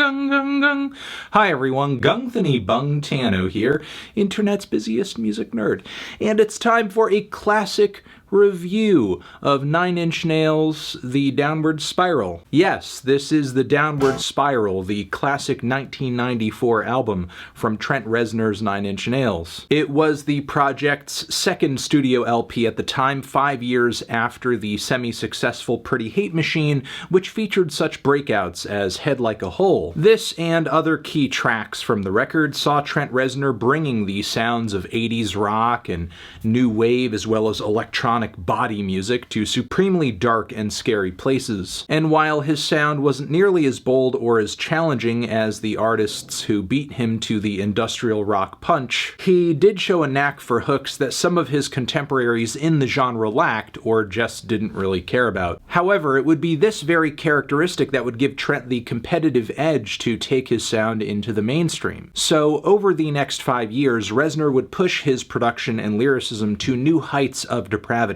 gung gung gung. Hi everyone, Gungthany Bung Tano here, internet's busiest music nerd, and it's time for a classic review of Nine Inch Nails' The Downward Spiral. Yes, this is The Downward Spiral, the classic 1994 album from Trent Reznor's Nine Inch Nails. It was the project's second studio LP at the time, 5 years after the semi-successful Pretty Hate Machine, which featured such breakouts as Head Like a Hole. This and other key tracks from the record saw Trent Reznor bringing the sounds of 80s rock and new wave as well as electronic body music to supremely dark and scary places. And while his sound wasn't nearly as bold or as challenging as the artists who beat him to the industrial rock punch, he did show a knack for hooks that some of his contemporaries in the genre lacked or just didn't really care about. However, it would be this very characteristic that would give Trent the competitive edge to take his sound into the mainstream. So over the next 5 years, Reznor would push his production and lyricism to new heights of depravity,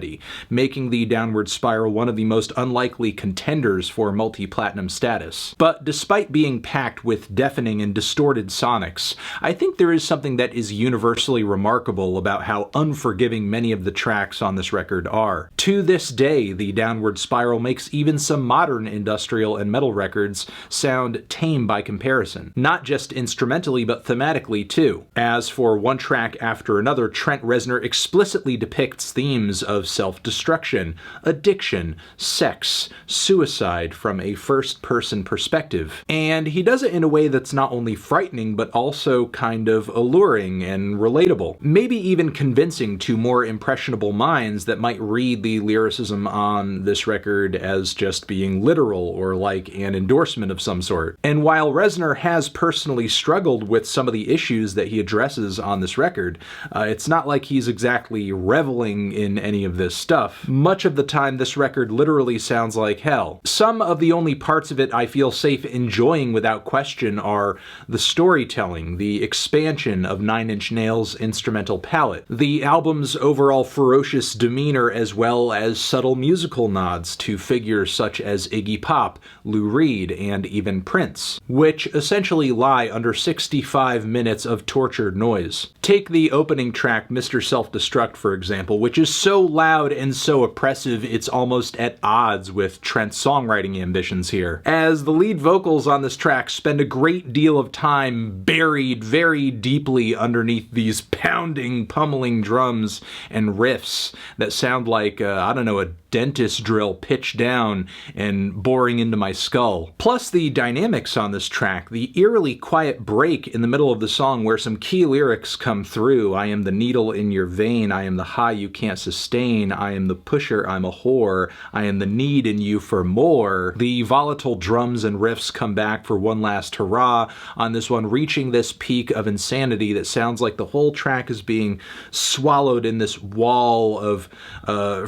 making The Downward Spiral one of the most unlikely contenders for multi-platinum status. But despite being packed with deafening and distorted sonics, I think there is something that is universally remarkable about how unforgiving many of the tracks on this record are. To this day, The Downward Spiral makes even some modern industrial and metal records sound tame by comparison. Not just instrumentally, but thematically too. As for one track after another, Trent Reznor explicitly depicts themes of self-destruction, addiction, sex, suicide from a first-person perspective. And he does it in a way that's not only frightening, but also kind of alluring and relatable. Maybe even convincing to more impressionable minds that might read the lyricism on this record as just being literal or like an endorsement of some sort. And while Reznor has personally struggled with some of the issues that he addresses on this record, it's not like he's exactly reveling in any of this stuff. Much of the time, this record literally sounds like hell. Some of the only parts of it I feel safe enjoying without question are the storytelling, the expansion of Nine Inch Nails' instrumental palette, the album's overall ferocious demeanor, as well as subtle musical nods to figures such as Iggy Pop, Lou Reed, and even Prince, which essentially lie under 65 minutes of tortured noise. Take the opening track, Mr. Self-Destruct, for example, which is so loud and so oppressive it's almost at odds with Trent's songwriting ambitions here, as the lead vocals on this track spend a great deal of time buried very deeply underneath these pounding, pummeling drums and riffs that sound like, I don't know, a dentist drill pitched down and boring into my skull. Plus the dynamics on this track, the eerily quiet break in the middle of the song where some key lyrics come through. I am the needle in your vein, I am the high you can't sustain, I am the pusher, I'm a whore, I am the need in you for more. The volatile drums and riffs come back for one last hurrah on this one, reaching this peak of insanity that sounds like the whole track is being swallowed in this wall of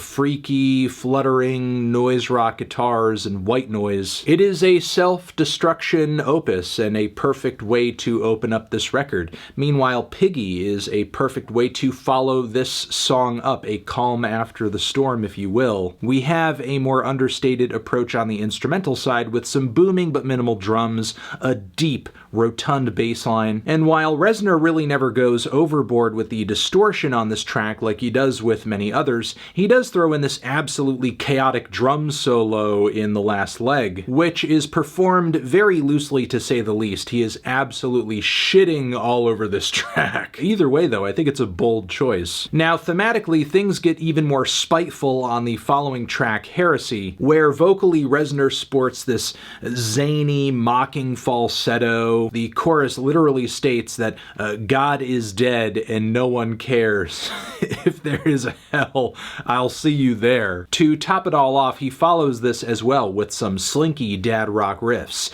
freaky, fluttering noise rock guitars and white noise. It is a self-destruction opus and a perfect way to open up this record. Meanwhile, Piggy is a perfect way to follow this song up, a calm after the storm, if you will. We have a more understated approach on the instrumental side with some booming but minimal drums, a deep, rotund bass line, and while Reznor really never goes overboard with the distortion on this track like he does with many others, he does throw in this absolutely chaotic drum solo in the last leg, which is performed very loosely to say the least. He is absolutely shitting all over this track. Either way though, I think it's a bold choice. Now thematically, things get even more spiteful on the following track, Heresy, where vocally Reznor sports this zany, mocking falsetto. The chorus literally states that God is dead and no one cares. If there is a hell, I'll see you there. To top it all off, he follows this as well with some slinky dad rock riffs.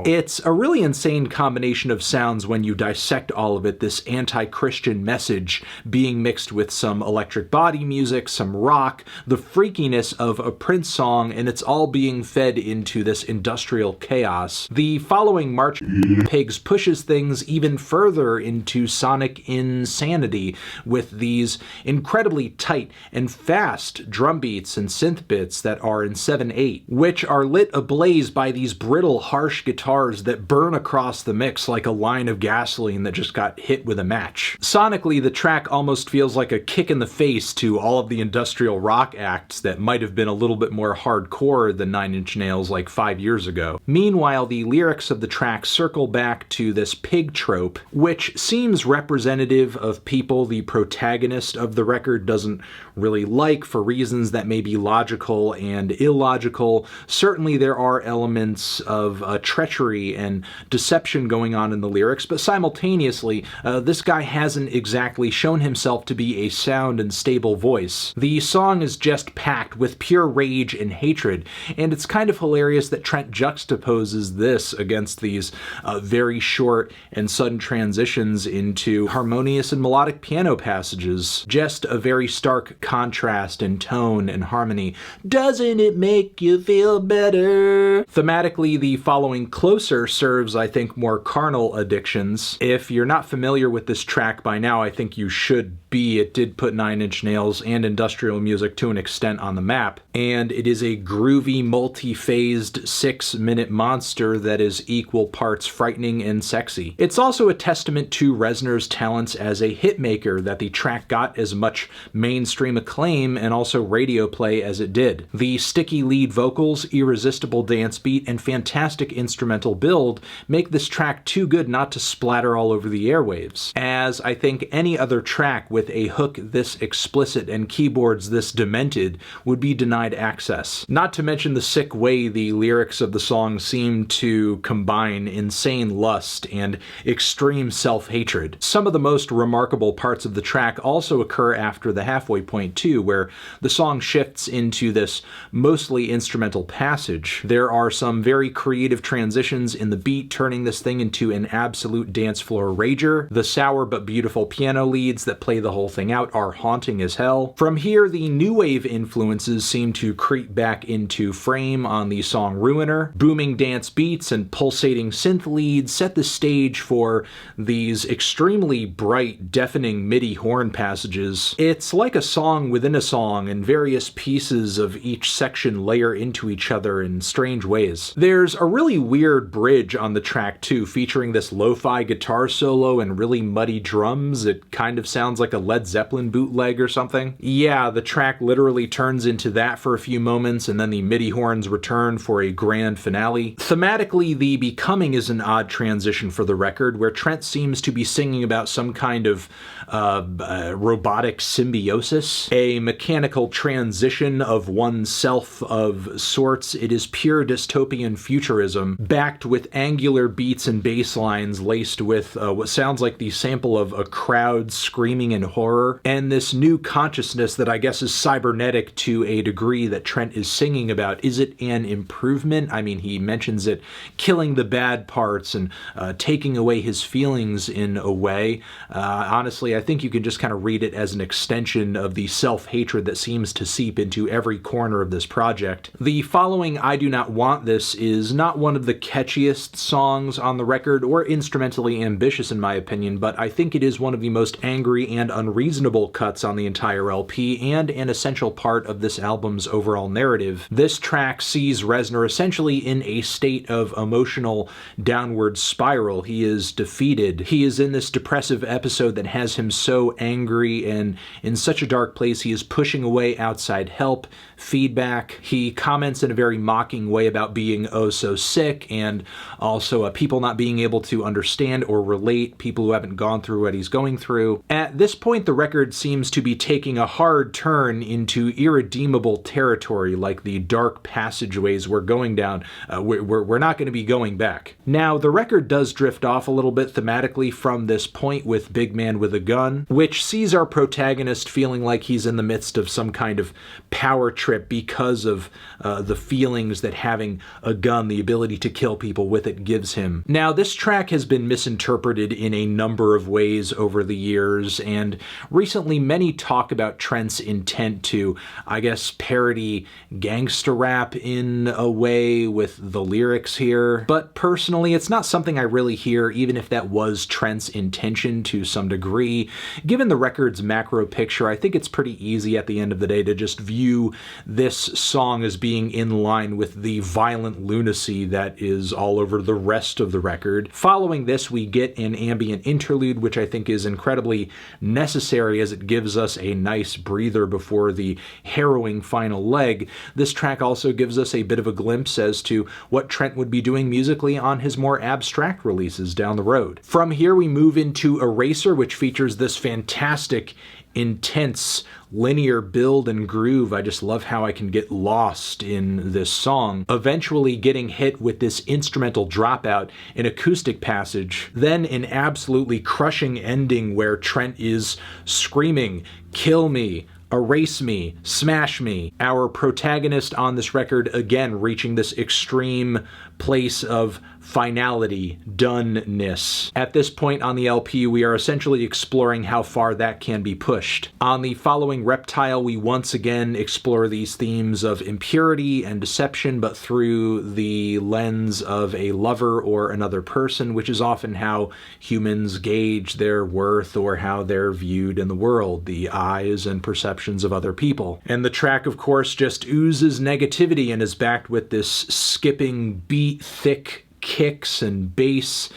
It's a really insane combination of sounds when you dissect all of it, this anti-Christian message being mixed with some electric body music, some rock, the freakiness of a Prince song, and it's all being fed into this industrial chaos. The following March Pigs pushes things even further into sonic insanity with these incredibly tight and fast drum beats and synth bits that are in 7/8 8, which are lit ablaze by these brittle, harsh guitars that burn across the mix like a line of gasoline that just got hit with a match. Sonically, the track almost feels like a kick in the face to all of the industrial rock acts that might have been a little bit more hardcore than Nine Inch Nails like 5 years ago. Meanwhile, the lyrics of the track circle back to this pig trope, which seems representative of people the protagonist of the record doesn't really like for reasons that may be logical and illogical. Certainly there are elements of treachery and deception going on in the lyrics, but simultaneously, this guy hasn't exactly shown himself to be a sound and stable voice. The song is just packed with pure rage and hatred, and it's kind of hilarious that Trent juxtaposes this against these very short and sudden transitions into harmonious and melodic piano passages. Just a very stark contrast in tone and harmony. Doesn't it make you feel better? Thematically, the following Closer serves, I think, more carnal addictions. If you're not familiar with this track by now, I think you should be. It did put Nine Inch Nails and industrial music to an extent on the map, and it is a groovy, multi-phased 6-minute monster that is equal parts frightening and sexy. It's also a testament to Reznor's talents as a hitmaker that the track got as much mainstream acclaim and also radio play as it did. The sticky lead vocals, irresistible dance beat, and fantastic instrumental build make this track too good not to splatter all over the airwaves. As I think any other track with a hook this explicit and keyboards this demented would be denied access. Not to mention the sick way the lyrics of the song seem to combine insane lust and extreme self-hatred. Some of the most remarkable parts of the track also occur after the halfway point too, where the song shifts into this mostly instrumental passage. There are some very creative transitions in the beat, turning this thing into an absolute dance floor rager. The sour but beautiful piano leads that play the whole thing out are haunting as hell. From here, the new wave influences seem to creep back into frame on the song Ruiner. Booming dance beats and pulsating synth leads set the stage for these extremely bright, deafening MIDI horn passages. It's like a song within a song, and various pieces of each section layer into each other in strange ways. There's a really weird bridge on the track too, featuring this lo-fi guitar solo and really muddy drums. It kind of sounds like a Led Zeppelin bootleg or something. Yeah, the track literally turns into that for a few moments, and then the MIDI horns return for a grand finale. Thematically, the Becoming is an odd transition for the record, where Trent seems to be singing about some kind of robotic symbiosis, a mechanical transition of oneself of sorts. It is pure dystopian futurism, backed with angular beats and bass lines laced with what sounds like the sample of a crowd screaming in horror, and this new consciousness that I guess is cybernetic to a degree that Trent is singing about. Is it an improvement? I mean, he mentions it killing the bad parts and taking away his feelings in a way. Honestly, I think you can just kind of read it as an extension of the self-hatred that seems to seep into every corner of this project. The following I Do Not Want This is not one of the catchiest songs on the record or instrumentally ambitious in my opinion, but I think it is one of the most angry and unreasonable cuts on the entire LP and an essential part of this album's overall narrative. This track sees Reznor essentially in a state of emotional downward spiral. He is defeated. He is in this depressive episode that has him so angry and in such a dark place he is pushing away outside help, feedback. He comments in a very mocking way about being oh so sick, and also people not being able to understand or relate, people who haven't gone through what he's going through. At this point, the record seems to be taking a hard turn into irredeemable territory, like the dark passageways we're going down. We're not going to be going back. Now, the record does drift off a little bit thematically from this point with Big Man with a Gun, which sees our protagonist feeling like he's in the midst of some kind of power trip because of the feelings that having a gun, the ability to kill people with it, gives him. Now, this track has been misinterpreted in a number of ways over the years, and and recently many talk about Trent's intent to, I guess, parody gangster rap in a way with the lyrics here. But personally, it's not something I really hear, even if that was Trent's intention to some degree. Given the record's macro picture, I think it's pretty easy at the end of the day to just view this song as being in line with the violent lunacy that is all over the rest of the record. Following this, we get an ambient interlude, which I think is incredibly necessary as it gives us a nice breather before the harrowing final leg. This track also gives us a bit of a glimpse as to what Trent would be doing musically on his more abstract releases down the road. From here, we move into Eraser, which features this fantastic, intense, linear build and groove. I just love how I can get lost in this song, eventually getting hit with this instrumental dropout, an acoustic passage, then an absolutely crushing ending where Trent is screaming, "Kill me, erase me, smash me." Our protagonist on this record, again, reaching this extreme place of finality, doneness. At this point on the LP, we are essentially exploring how far that can be pushed. On the following Reptile, we once again explore these themes of impurity and deception, but through the lens of a lover or another person, which is often how humans gauge their worth or how they're viewed in the world, the eyes and perceptions of other people. And the track, of course, just oozes negativity and is backed with this skipping beat, thick kicks and bass,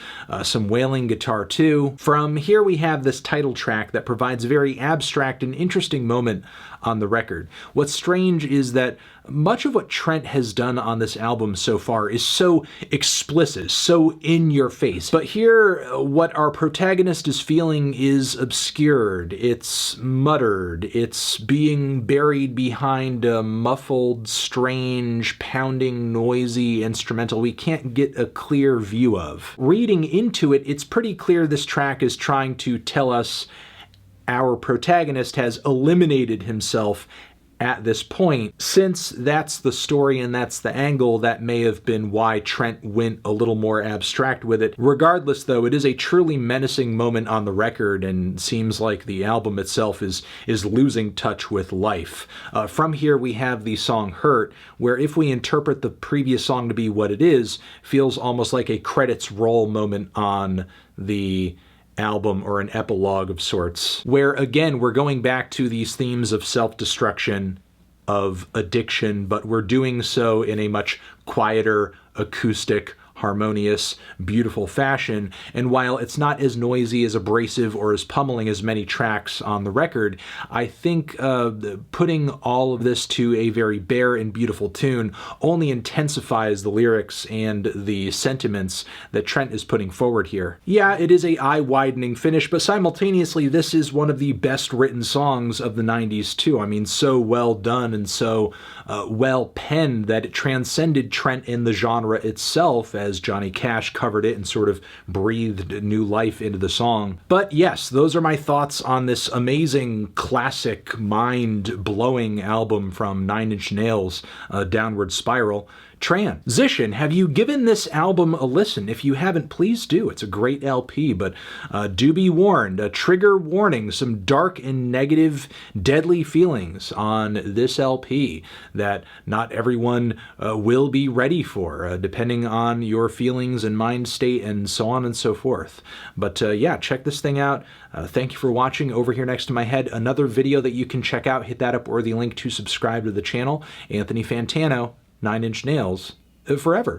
some wailing guitar too. From here we have this title track that provides a very abstract and interesting moment on the record. What's strange is that much of what Trent has done on this album so far is so explicit, so in your face. But here, what our protagonist is feeling is obscured, it's muttered, it's being buried behind a muffled, strange, pounding, noisy instrumental we can't get a clear view of. Reading into it, it's pretty clear this track is trying to tell us our protagonist has eliminated himself at this point. Since that's the story and that's the angle, that may have been why Trent went a little more abstract with it. Regardless, though, it is a truly menacing moment on the record and seems like the album itself is losing touch with life. From here, we have the song Hurt, where if we interpret the previous song to be what it is, feels almost like a credits roll moment on the album or an epilogue of sorts, where again we're going back to these themes of self-destruction, of addiction, but we're doing so in a much quieter, acoustic, harmonious, beautiful fashion. And while it's not as noisy, as abrasive, or as pummeling as many tracks on the record, I think putting all of this to a very bare and beautiful tune only intensifies the lyrics and the sentiments that Trent is putting forward here. Yeah, it is a eye-widening finish, but simultaneously this is one of the best written songs of the 90s too. I mean, so well done and so well penned that it transcended Trent in the genre itself, as Johnny Cash covered it and sort of breathed new life into the song. But yes, those are my thoughts on this amazing, classic, mind-blowing album from Nine Inch Nails, Downward Spiral. Transition, have you given this album a listen? If you haven't, please do. It's a great LP, but do be warned, a trigger warning, some dark and negative, deadly feelings on this LP that not everyone will be ready for, depending on your feelings and mind state and so on and so forth. But yeah, check this thing out. Thank you for watching. Over here next to my head, another video that you can check out. Hit that up or the link to subscribe to the channel. Anthony Fantano, Nine Inch Nails, forever.